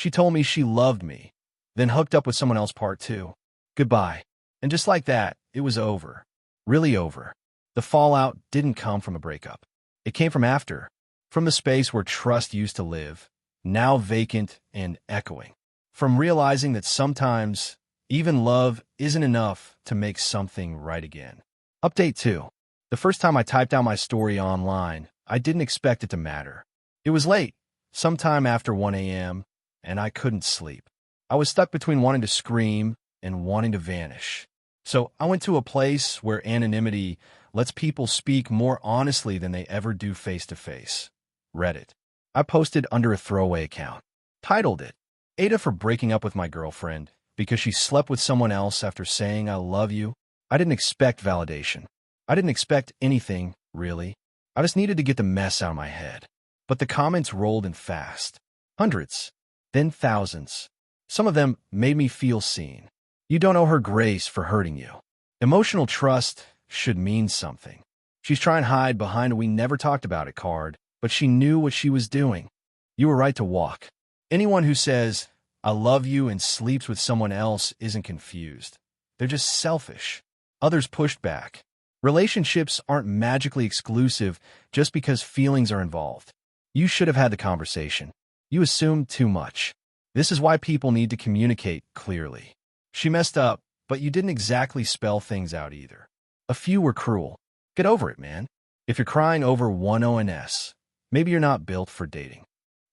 She told me she loved me, then hooked up with someone else part two. Goodbye. And just like that, it was over. Really over. The fallout didn't come from a breakup. It came from after, from the space where trust used to live, now vacant and echoing. From realizing that sometimes even love isn't enough to make something right again. Update 2. The first time I typed out my story online, I didn't expect it to matter. It was late, sometime after 1 a.m., and I couldn't sleep. I was stuck between wanting to scream and wanting to vanish. So I went to a place where anonymity lets people speak more honestly than they ever do face-to-face. Reddit. I posted under a throwaway account. Titled it, Ada for breaking up with my girlfriend because she slept with someone else after saying I love you. I didn't expect validation. I didn't expect anything, really. I just needed to get the mess out of my head. But the comments rolled in fast. Hundreds, then thousands. Some of them made me feel seen. You don't owe her grace for hurting you. Emotional trust should mean something. She's trying to hide behind a "we never talked about it" card, but she knew what she was doing. You were right to walk. Anyone who says, I love you and sleeps with someone else isn't confused. They're just selfish. Others pushed back. Relationships aren't magically exclusive just because feelings are involved. You should have had the conversation. You assumed too much. This is why people need to communicate clearly. She messed up, but you didn't exactly spell things out either. A few were cruel. Get over it, man. If you're crying over one ONS, maybe you're not built for dating.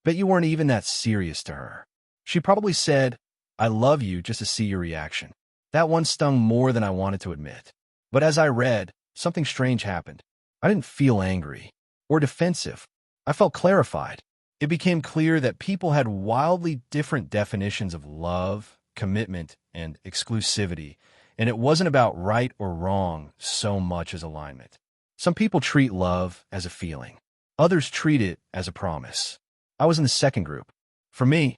Bet you weren't even that serious to her. She probably said, I love you, just to see your reaction. That one stung more than I wanted to admit. But as I read, something strange happened. I didn't feel angry or defensive. I felt clarified. It became clear that people had wildly different definitions of love, commitment, and exclusivity, and it wasn't about right or wrong so much as alignment. Some people treat love as a feeling. Others treat it as a promise. I was in the second group. For me,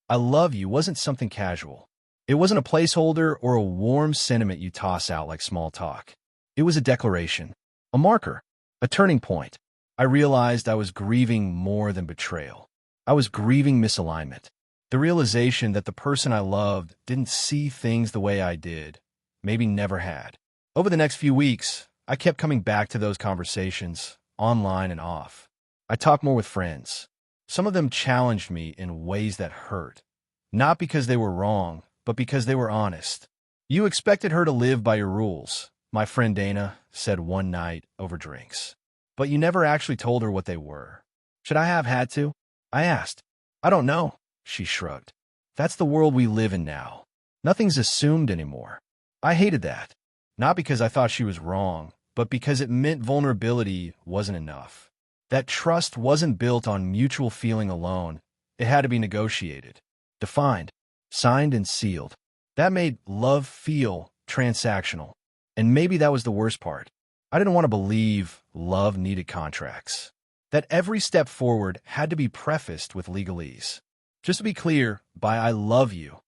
I love you wasn't something casual. It wasn't a placeholder or a warm sentiment you toss out like small talk. It was a declaration, a marker, a turning point. I realized I was grieving more than betrayal. I was grieving misalignment. The realization that the person I loved didn't see things the way I did, maybe never had. Over the next few weeks, I kept coming back to those conversations, online and off. I talked more with friends. Some of them challenged me in ways that hurt, not because they were wrong, but because they were honest. You expected her to live by your rules, my friend Dana said one night over drinks. But you never actually told her what they were. Should I have had to? I asked. I don't know, she shrugged. That's the world we live in now. Nothing's assumed anymore. I hated that. Not because I thought she was wrong, but because it meant vulnerability wasn't enough. That trust wasn't built on mutual feeling alone. It had to be negotiated, defined, signed and sealed. That made love feel transactional. And maybe that was the worst part. I didn't want to believe love needed contracts. That every step forward had to be prefaced with legalese. Just to be clear, by I love you,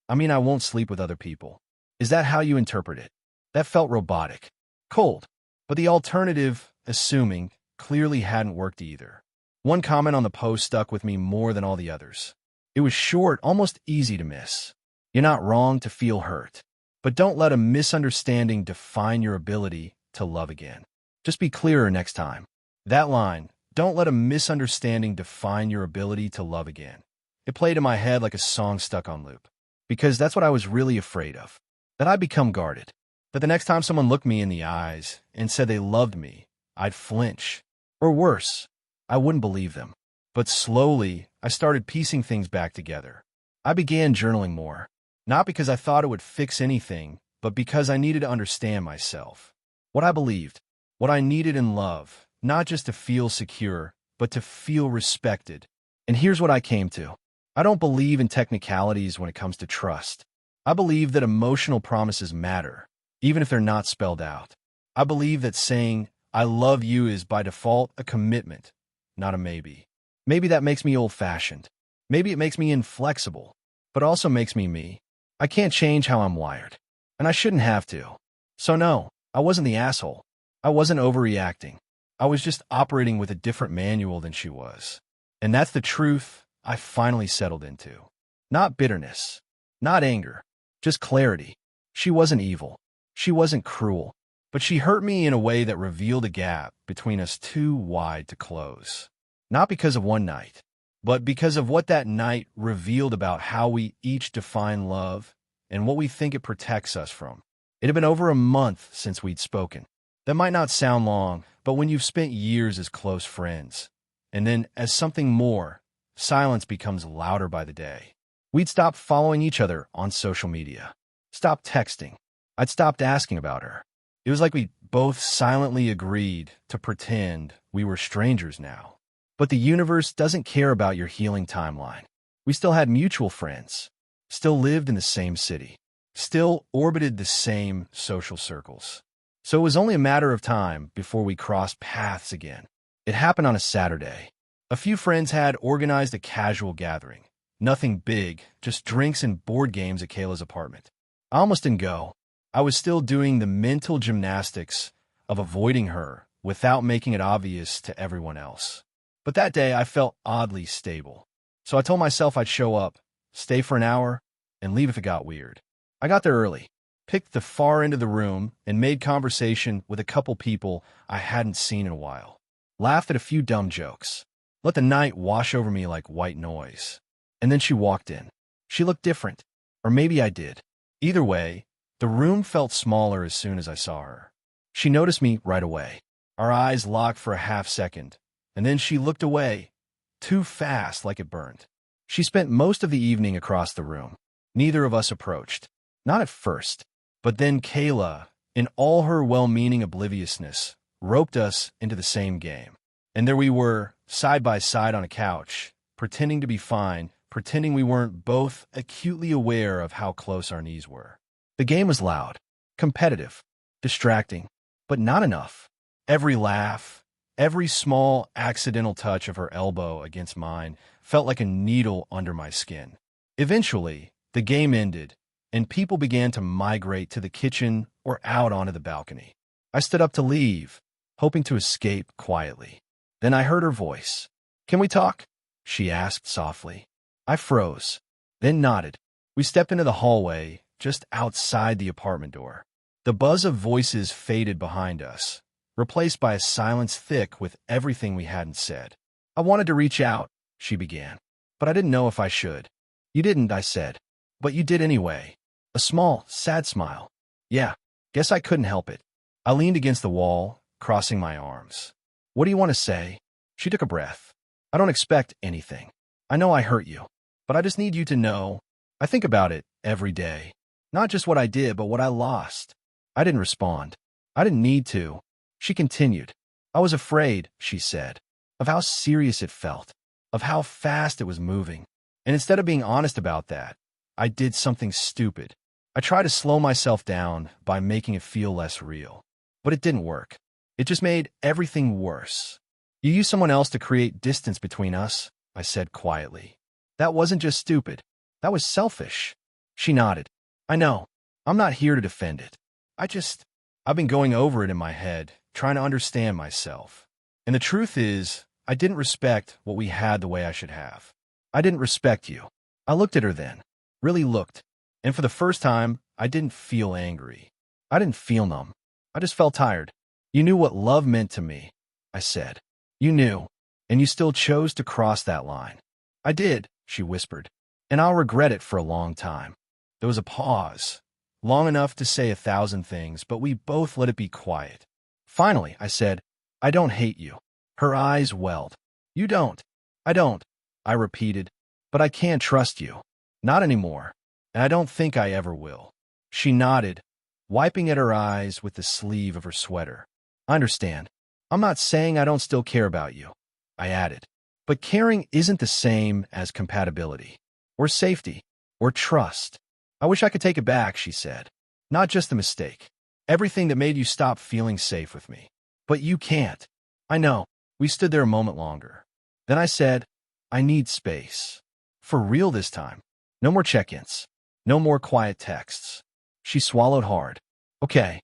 I mean I won't sleep with other people. Is that how you interpret it? That felt robotic, cold. But the alternative, assuming, clearly hadn't worked either. One comment on the post stuck with me more than all the others. It was short, almost easy to miss. You're not wrong to feel hurt, but don't let a misunderstanding define your ability to love again. Just be clearer next time. That line, don't let a misunderstanding define your ability to love again. It played in my head like a song stuck on loop. Because that's what I was really afraid of. That I'd become guarded. That the next time someone looked me in the eyes and said they loved me, I'd flinch. Or worse, I wouldn't believe them. But slowly, I started piecing things back together. I began journaling more. Not because I thought it would fix anything, but because I needed to understand myself. What I believed, what I needed in love, not just to feel secure, but to feel respected. And here's what I came to. I don't believe in technicalities when it comes to trust. I believe that emotional promises matter, even if they're not spelled out. I believe that saying, I love you is by default a commitment, not a maybe. Maybe that makes me old-fashioned. Maybe it makes me inflexible, but also makes me me. I can't change how I'm wired, and I shouldn't have to. So no, I wasn't the asshole. I wasn't overreacting. I was just operating with a different manual than she was. And that's the truth I finally settled into. Not bitterness. Not anger. Just clarity. She wasn't evil. She wasn't cruel. But she hurt me in a way that revealed a gap between us too wide to close. Not because of one night, but because of what that night revealed about how we each define love and what we think it protects us from. It had been over a month since we'd spoken. That might not sound long, but when you've spent years as close friends, and then as something more, silence becomes louder by the day. We'd stopped following each other on social media. Stopped texting. I'd stopped asking about her. It was like we both silently agreed to pretend we were strangers now. But the universe doesn't care about your healing timeline. We still had mutual friends, still lived in the same city, still orbited the same social circles. So it was only a matter of time before we crossed paths again. It happened on a Saturday. A few friends had organized a casual gathering. Nothing big, just drinks and board games at Kayla's apartment. I almost didn't go. I was still doing the mental gymnastics of avoiding her without making it obvious to everyone else. But that day I felt oddly stable. So I told myself I'd show up, stay for an hour, and leave if it got weird. I got there early, picked the far end of the room, and made conversation with a couple people I hadn't seen in a while. Laughed at a few dumb jokes. Let the night wash over me like white noise. And then she walked in. She looked different. Or maybe I did. Either way, the room felt smaller as soon as I saw her. She noticed me right away. Our eyes locked for a half second, and then she looked away, too fast like it burned. She spent most of the evening across the room. Neither of us approached. Not at first. But then Kayla, in all her well-meaning obliviousness, roped us into the same game. And there we were, side by side on a couch, pretending to be fine, pretending we weren't both acutely aware of how close our knees were. The game was loud, competitive, distracting, but not enough. Every laugh, every small accidental touch of her elbow against mine felt like a needle under my skin. Eventually, the game ended, and people began to migrate to the kitchen or out onto the balcony. I stood up to leave, hoping to escape quietly. Then I heard her voice. "Can we talk?" she asked softly. I froze, then nodded. We stepped into the hallway, just outside the apartment door. The buzz of voices faded behind us, replaced by a silence thick with everything we hadn't said. "I wanted to reach out," she began, "but I didn't know if I should." "You didn't," I said. "But you did anyway." A small, sad smile. "Yeah, guess I couldn't help it." I leaned against the wall, crossing my arms. "What do you want to say?" She took a breath. "I don't expect anything. I know I hurt you, but I just need you to know I think about it every day. Not just what I did, but what I lost." I didn't respond. I didn't need to. She continued. "I was afraid," she said, "of how serious it felt, of how fast it was moving. And instead of being honest about that, I did something stupid. I tried to slow myself down by making it feel less real. But it didn't work. It just made everything worse. You used someone else to create distance between us," I said quietly. "That wasn't just stupid. That was selfish." She nodded. "I know. I'm not here to defend it. I've been going over it in my head, trying to understand myself. And the truth is, I didn't respect what we had the way I should have. I didn't respect you." I looked at her then, really looked, and for the first time, I didn't feel angry. I didn't feel numb. I just felt tired. "You knew what love meant to me," I said. "You knew, and you still chose to cross that line." "I did," she whispered, "and I'll regret it for a long time." There was a pause, long enough to say 1,000 things, but we both let it be quiet. Finally, I said, "I don't hate you." Her eyes welled. "You don't." "I don't," I repeated, "but I can't trust you. Not anymore, and I don't think I ever will." She nodded, wiping at her eyes with the sleeve of her sweater. "I understand. I'm not saying I don't still care about you," I added. "But caring isn't the same as compatibility, or safety, or trust." "I wish I could take it back," she said. "Not just the mistake. Everything that made you stop feeling safe with me. But you can't." "I know." We stood there a moment longer. Then I said, "I need space. For real this time. No more check-ins. No more quiet texts." She swallowed hard. "Okay.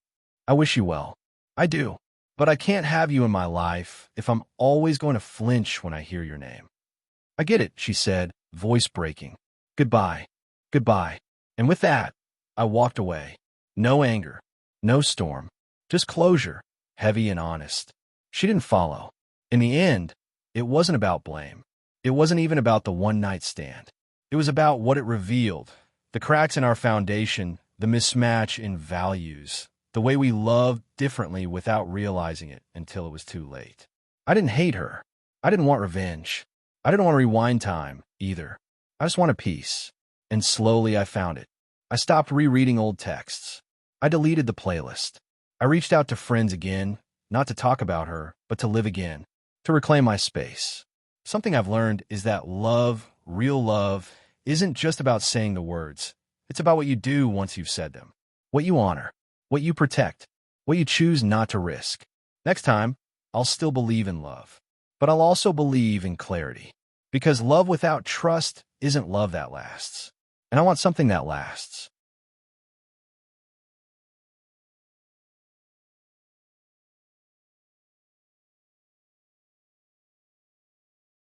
I wish you well. I do. But I can't have you in my life if I'm always going to flinch when I hear your name." "I get it," she said, voice breaking. Goodbye. Goodbye. And with that, I walked away. No anger. No storm. Just closure. Heavy and honest. She didn't follow. In the end, it wasn't about blame. It wasn't even about the one-night stand. It was about what it revealed. The cracks in our foundation, the mismatch in values, the way we loved differently without realizing it until it was too late. I didn't hate her. I didn't want revenge. I didn't want rewind time, either. I just wanted peace. And slowly I found it. I stopped rereading old texts. I deleted the playlist. I reached out to friends again, not to talk about her, but to live again, to reclaim my space. Something I've learned is that love, real love, isn't just about saying the words. It's about what you do once you've said them. What you honor. What you protect. What you choose not to risk. Next time, I'll still believe in love. But I'll also believe in clarity. Because love without trust isn't love that lasts. And I want something that lasts.